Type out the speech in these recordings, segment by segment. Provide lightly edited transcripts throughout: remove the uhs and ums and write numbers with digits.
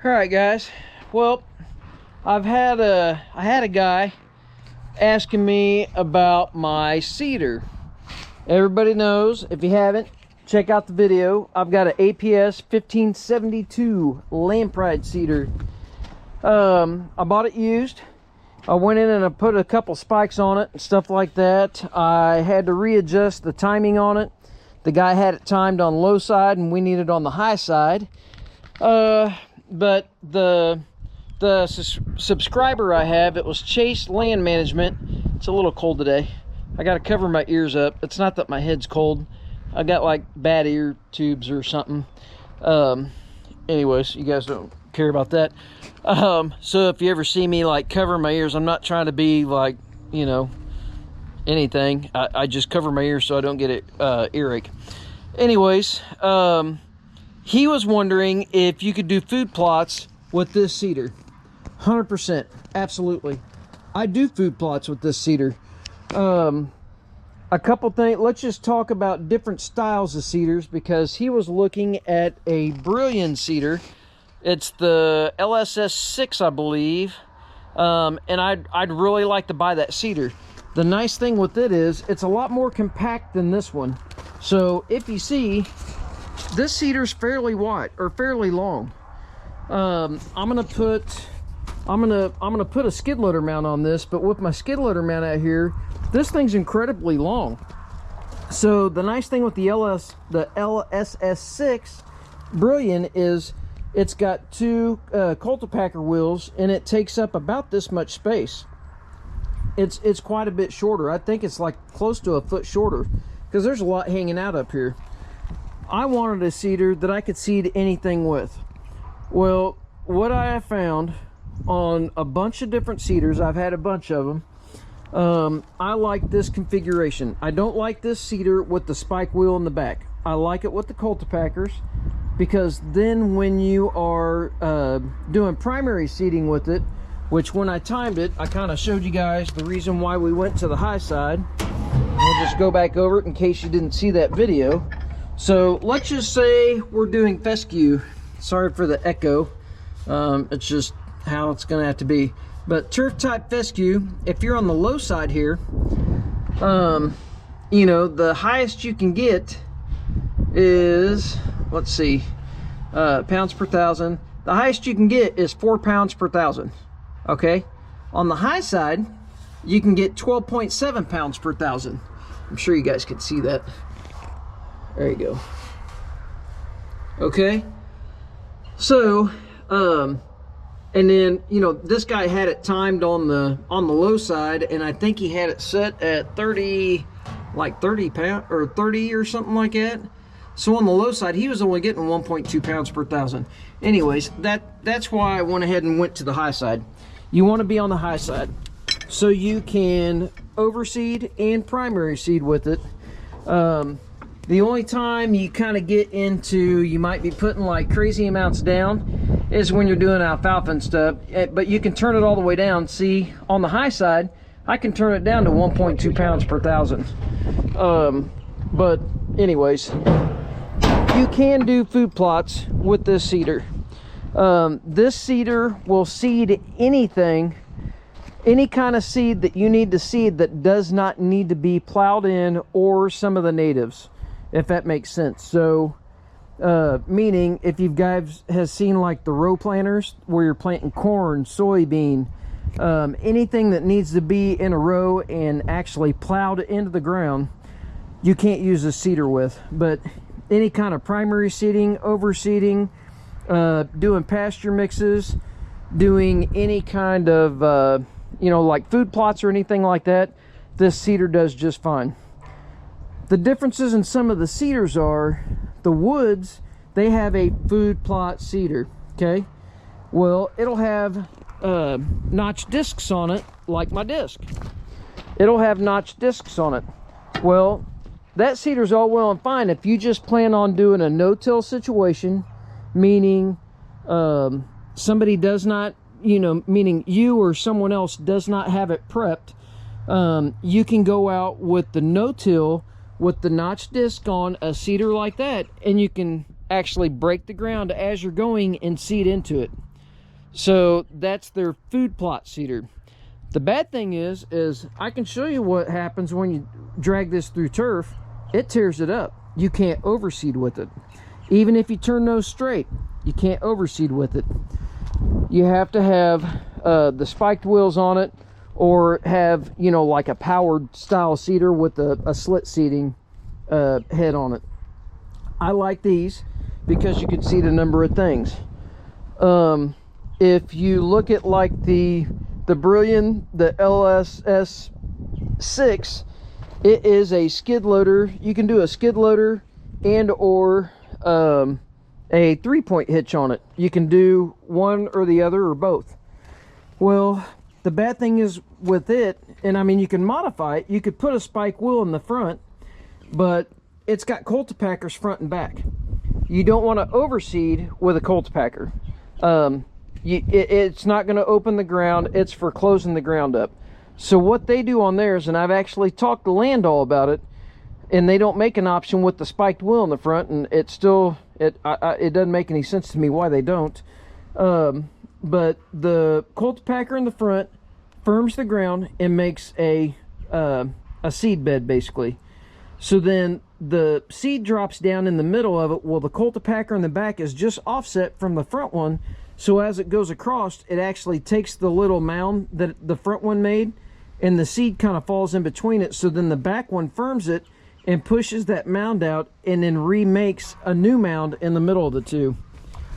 All right, guys. Well, I had a guy asking me about my seeder. Everybody knows, if you haven't, check out the video. I've got an APS 1572 Landpride seeder. I bought it used. I went in and I put a couple spikes on it and stuff like that. I had to readjust the timing on it. The guy had it timed on low side and we needed it on the high side. But the subscriber I have, it was Chase Land Management. It's a little cold today. I got to cover my ears up. It's not that my head's cold. I got like bad ear tubes or something. Anyways, you guys don't care about that. So if you ever see me like cover my ears, I'm not trying to be like, you know, anything. I just cover my ears so I don't get it earache. Anyways, he was wondering if you could do food plots with this seeder. 100%, absolutely. I do food plots with this seeder. A couple things, let's just talk about different styles of seeders, because he was looking at a Brilliant seeder. It's the LSS 6, I believe, and I'd really like to buy that seeder. The nice thing with it is it's a lot more compact than this one. So if you see, this seeder's fairly wide or fairly long. I'm gonna put a skid loader mount on this, but with my skid loader mount out here, this thing's incredibly long. So the nice thing with the LSS 6 Brilliant is it's got two cultipacker wheels, and it takes up about this much space. It's quite a bit shorter. I think it's like close to a foot shorter, because there's a lot hanging out up here. I wanted a seeder that I could seed anything with. Well, what I have found on a bunch of different seeders, I've had a bunch of them, I like this configuration. I don't like this seeder with the spike wheel in the back. I like it with the cultipackers, because then when you are doing primary seeding with it, which when I timed it, I kind of showed you guys the reason why we went to the high side. We'll just go back over it in case you didn't see that video. So let's just say we're doing fescue. Sorry for the echo. It's just how it's gonna have to be. But turf type fescue, if you're on the low side here, you know, the highest you can get is, let's see, pounds per thousand. The highest you can get is 4 pounds per thousand. Okay, on the high side you can get 12.7 pounds per thousand. I'm sure you guys can see that. There you go. Okay, so and then, you know, this guy had it timed on the low side, and I think he had it set at 30, like 30 pound or 30 or something like that. So on the low side, he was only getting 1.2 pounds per thousand. Anyways, that's why I went ahead and went to the high side. You want to be on the high side so you can overseed and primary seed with it. The only time you kind of get into, you might be putting like crazy amounts down, is when you're doing alfalfa and stuff. But you can turn it all the way down. See, on the high side, I can turn it down to 1.2 pounds per thousand. But anyways, you can do food plots with this seeder. This seeder will seed anything, any kind of seed that you need to seed that does not need to be plowed in, or some of the natives, if that makes sense. So meaning, if you guys has seen like the row planters where you're planting corn, soybean, anything that needs to be in a row and actually plowed into the ground, you can't use a seeder with. But any kind of primary seeding, overseeding, doing pasture mixes, doing any kind of you know, like food plots or anything like that, this seeder does just fine. The differences in some of the seeders are, the woods, they have a food plot seeder. Okay, well, it'll have notch discs on it, like my disc. It'll have notch discs on it. Well, that seeder's all well and fine if you just plan on doing a no-till situation, meaning somebody does not, you know, meaning you or someone else does not have it prepped. You can go out with the no-till with the notch disc on a seeder like that, and you can actually break the ground as you're going and seed into it. So that's their food plot seeder. The bad thing is I can show you what happens when you drag this through turf. It tears it up. You can't overseed with it. Even if you turn those straight, you can't overseed with it. You have to have the spiked wheels on it, or have, you know, like a powered style seeder with a slit seating head on it. I like these because you can see the number of things. If you look at like the Brillion, the LSS 6, it is a skid loader. You can do a skid loader and or a 3-point hitch on it. You can do one or the other or both. Well, the bad thing is with it, and I mean, you can modify it. You could put a spike wheel in the front, but it's got cultipackers front and back. You don't want to overseed with a cultipacker. It's not going to open the ground. It's for closing the ground up. So what they do on theirs, and I've actually talked to Landall about it, and they don't make an option with the spiked wheel in the front, and it doesn't make any sense to me why they don't. But the cultipacker in the front firms the ground and makes a seed bed, basically. So then the seed drops down in the middle of it. Well, the cultipacker in the back is just offset from the front one. So as it goes across, it actually takes the little mound that the front one made, and the seed kind of falls in between it. So then the back one firms it and pushes that mound out, and then remakes a new mound in the middle of the two.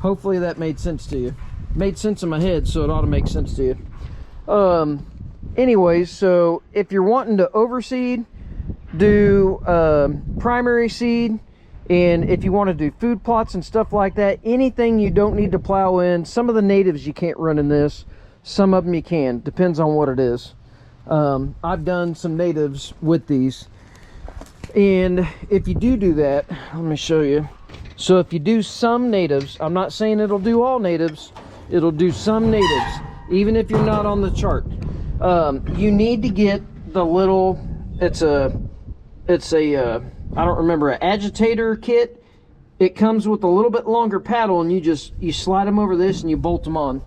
Hopefully that made sense to you. Made sense in my head, so it ought to make sense to you. Anyways, so if you're wanting to overseed, do primary seed, and if you want to do food plots and stuff like that, anything you don't need to plow in. Some of the natives you can't run in this, some of them you can, depends on what it is. I've done some natives with these, and if you do that, let me show you. So if you do some natives, I'm not saying it'll do all natives, it'll do some natives, even if you're not on the chart. You need to get the little, it's a I don't remember, an agitator kit. It comes with a little bit longer paddle, and you slide them over this and you bolt them on.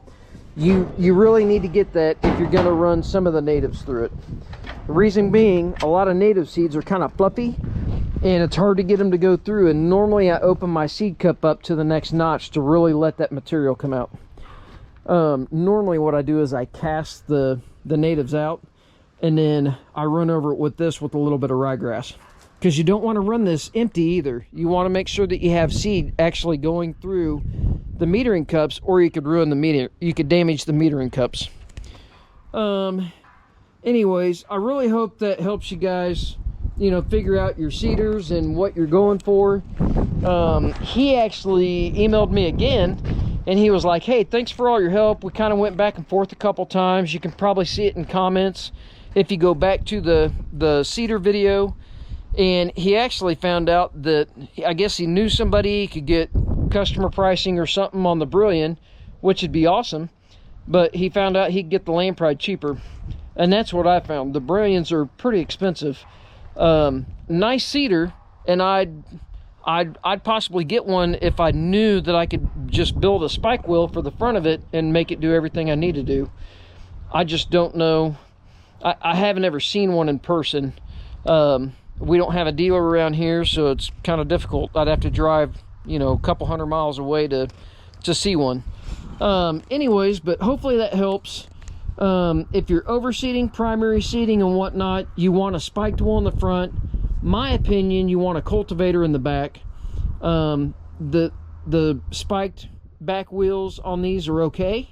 You really need to get that if you're going to run some of the natives through it. The reason being, a lot of native seeds are kind of fluffy, and it's hard to get them to go through, and normally I open my seed cup up to the next notch to really let that material come out. Normally what I do is I cast the natives out, and then I run over it with this with a little bit of ryegrass, because you don't want to run this empty either. You want to make sure that you have seed actually going through the metering cups, or you could ruin the meter. You could damage the metering cups. Anyways, I really hope that helps you guys, you know, figure out your seeders and what you're going for. He actually emailed me again, and he was like, hey, thanks for all your help. We kind of went back and forth a couple times. You can probably see it in comments if you go back to the seeder video. And he actually found out that, I guess he knew somebody could get customer pricing or something on the Brillion, which would be awesome. But he found out he'd get the Landpride cheaper. And that's what I found. The Brillions are pretty expensive. Nice seeder, and I'd possibly get one if I knew that I could just build a spike wheel for the front of it and make it do everything I need to do. I just don't know. I haven't ever seen one in person. We don't have a dealer around here, so it's kind of difficult. I'd have to drive, you know, a couple 100 miles away to see one. Anyways, but hopefully that helps. If you're overseeding, primary seeding and whatnot, you want a spiked wheel in the front. My opinion, you want a cultivator in the back. The spiked back wheels on these are okay.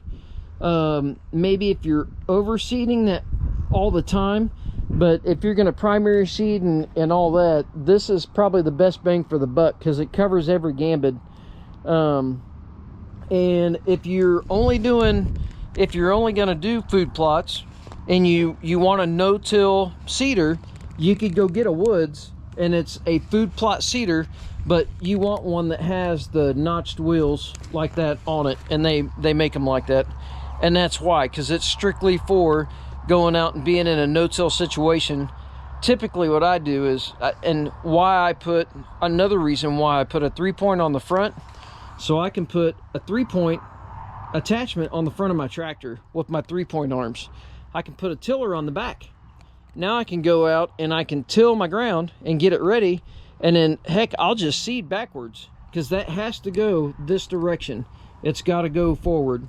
Maybe if you're overseeding that all the time, but if you're going to primary seed and all that, this is probably the best bang for the buck, because it covers every gambit. And if you're only going to do food plots, and you want a no-till seeder, you could go get a Woods, and it's a food plot seeder, but you want one that has the notched wheels like that on it, and they make them like that. And that's why, because it's strictly for going out and being in a no-till situation. Typically what I do is, and why I put, another reason why I put a 3-point on the front, so I can put a 3-point attachment on the front of my tractor with my 3-point arms. I can put a tiller on the back. Now I can go out and I can till my ground and get it ready, and then heck, I'll just seed backwards, because that has to go this direction. It's got to go forward.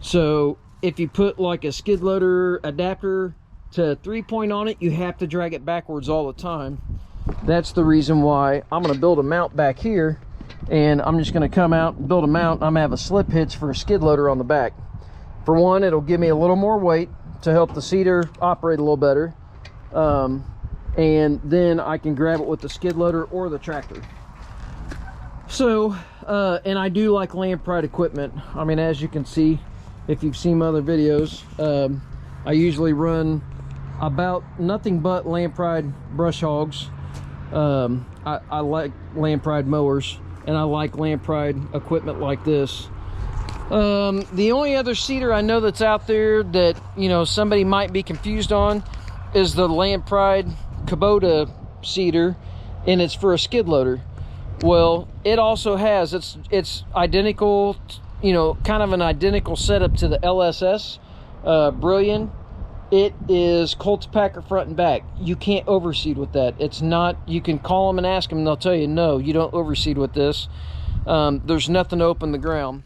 So if you put like a skid loader adapter to 3-point on it, you have to drag it backwards all the time. That's the reason why I'm going to build a mount back here, and I'm just going to come out and build a mount. I'm going to have a slip hitch for a skid loader on the back. For one, it'll give me a little more weight to help the seeder operate a little better, and then I can grab it with the skid loader or the tractor. So and I do like Landpride equipment. I mean, as you can see, if you've seen my other videos, I usually run about nothing but Landpride brush hogs. I like Landpride mowers, and I like Landpride equipment like this. The only other seeder I know that's out there that, you know, somebody might be confused on is the Landpride Kubota seeder, and it's for a skid loader. Well, it also has, it's identical, you know, kind of an identical setup to the LSS Brilliant. It is Colts Packer front and back. You can't overseed with that. It's not, you can call them and ask them and they'll tell you, no, you don't overseed with this. There's nothing to open the ground.